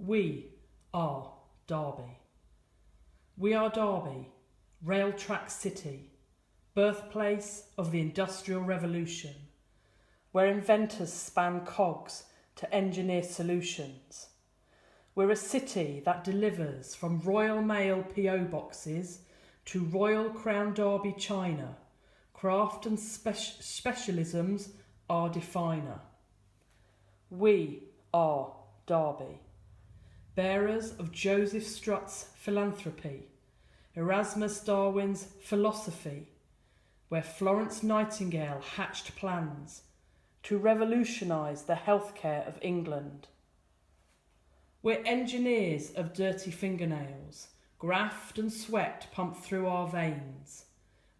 We are Derby. We are Derby, rail track city, birthplace of the Industrial Revolution, where inventors span cogs to engineer solutions. We're a city that delivers from Royal Mail PO boxes to Royal Crown Derby china. Craft and specialisms are definer. We are Derby, bearers of Joseph Strutt's philanthropy, Erasmus Darwin's philosophy, where Florence Nightingale hatched plans to revolutionise the healthcare of England. We're engineers of dirty fingernails, graft and sweat pumped through our veins.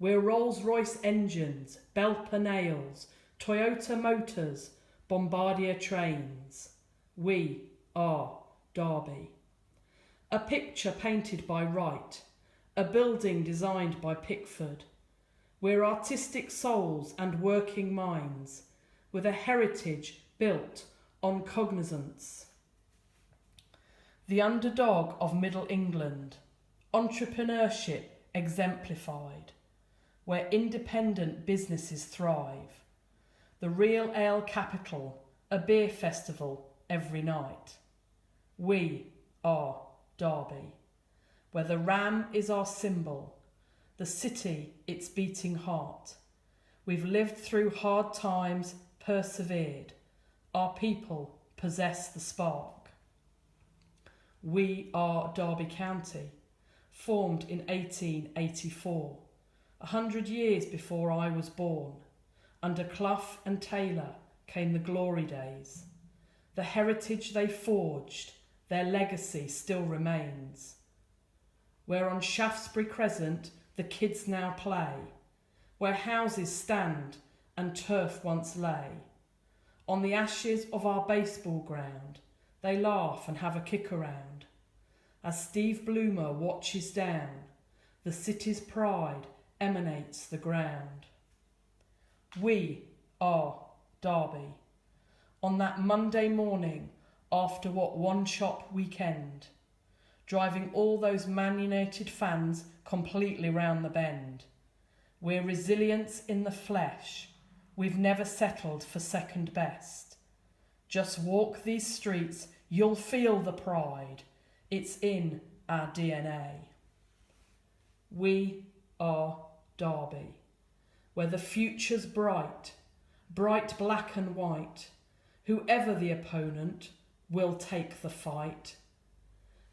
We're Rolls-Royce engines, Belper nails, Toyota motors, Bombardier trains. We are Derby. A picture painted by Wright, a building designed by Pickford. We're artistic souls and working minds, with a heritage built on cognizance. The underdog of Middle England, entrepreneurship exemplified, where independent businesses thrive. The real ale capital, a beer festival every night. We are Derby, where the ram is our symbol, the city its beating heart. We've lived through hard times, persevered. Our people possess the spark. We are Derby County, formed in 1884, 100 years before I was born. Under Clough and Taylor came the glory days. The heritage they forged, their legacy still remains. Where on Shaftesbury Crescent the kids now play, where houses stand and turf once lay. On the ashes of our baseball ground, they laugh and have a kick around. As Steve Bloomer watches down, the city's pride emanates the ground. We are Derby. On that Monday morning, after what one-shop weekend, driving all those Man United fans completely round the bend. We're resilience in the flesh. We've never settled for second best. Just walk these streets, you'll feel the pride. It's in our DNA. We are Derby, where the future's bright, bright black and white. Whoever the opponent, we'll take the fight.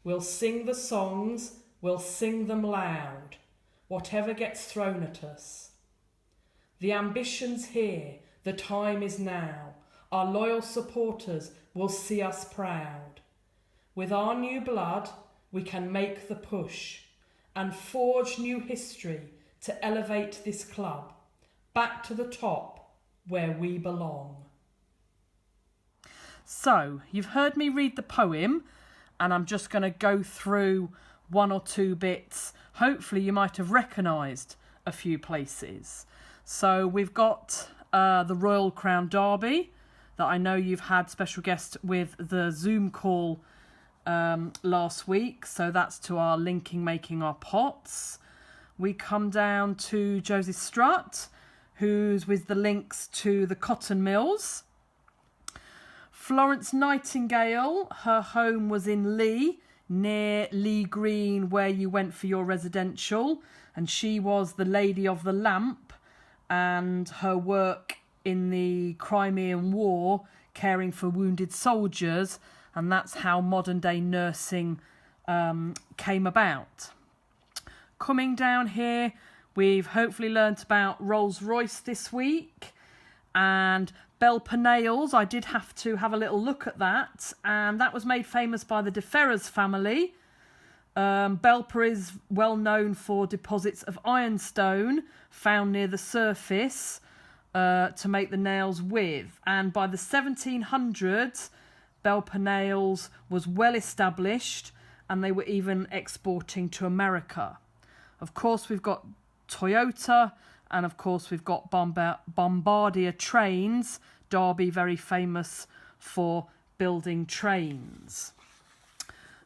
We'll sing the songs, we'll sing them loud, whatever gets thrown at us. The ambition's here, the time is now. Our loyal supporters will see us proud. With our new blood, we can make the push and forge new history to elevate this club back to the top where we belong. So, you've heard me read the poem, and I'm just going to go through one or two bits. Hopefully you might have recognised a few places. So we've got the Royal Crown Derby, that I know you've had special guest with the Zoom call last week. So that's to our linking making our pots. We come down to Joseph Strutt, who's with the links to the cotton mills. Florence Nightingale, her home was in Lee, near Lee Green, where you went for your residential, and she was the Lady of the Lamp, and her work in the Crimean War, caring for wounded soldiers, and that's how modern day nursing came about. Coming down here, we've hopefully learnt about Rolls-Royce this week, and Belper nails. I did have to have a little look at that, and that was made famous by the De Ferrers family. Belper is well known for deposits of ironstone found near the surface to make the nails with, and by the 1700s Belper nails was well established, and they were even exporting to America. Of course we've got Toyota, and of course we've got Bombardier trains. Derby very famous for building trains.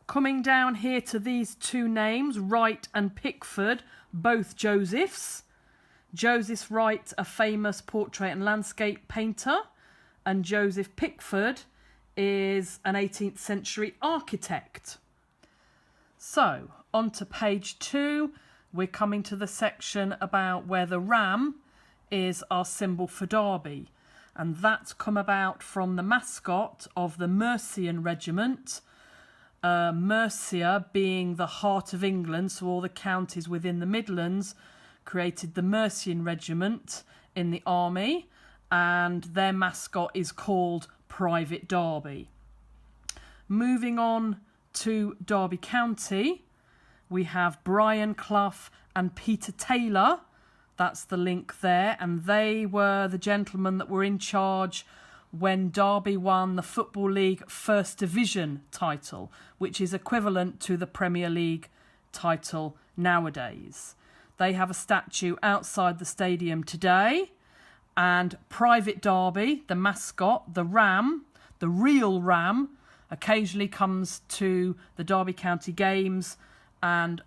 Coming down here to these two names, Wright and Pickford, both Josephs. Joseph Wright, a famous portrait and landscape painter, and Joseph Pickford is an 18th century architect. So, on to page 2, we're coming to the section about where the ram is our symbol for Derby. And that's come about from the mascot of the Mercian Regiment, Mercia being the heart of England, so all the counties within the Midlands created the Mercian Regiment in the army, and their mascot is called Private Derby. Moving on to Derby County, we have Brian Clough and Peter Taylor. That's the link there, and they were the gentlemen that were in charge when Derby won the Football League First Division title, which is equivalent to the Premier League title nowadays. They have a statue outside the stadium today, and Private Derby, the mascot, the ram, the real ram, occasionally comes to the Derby County games and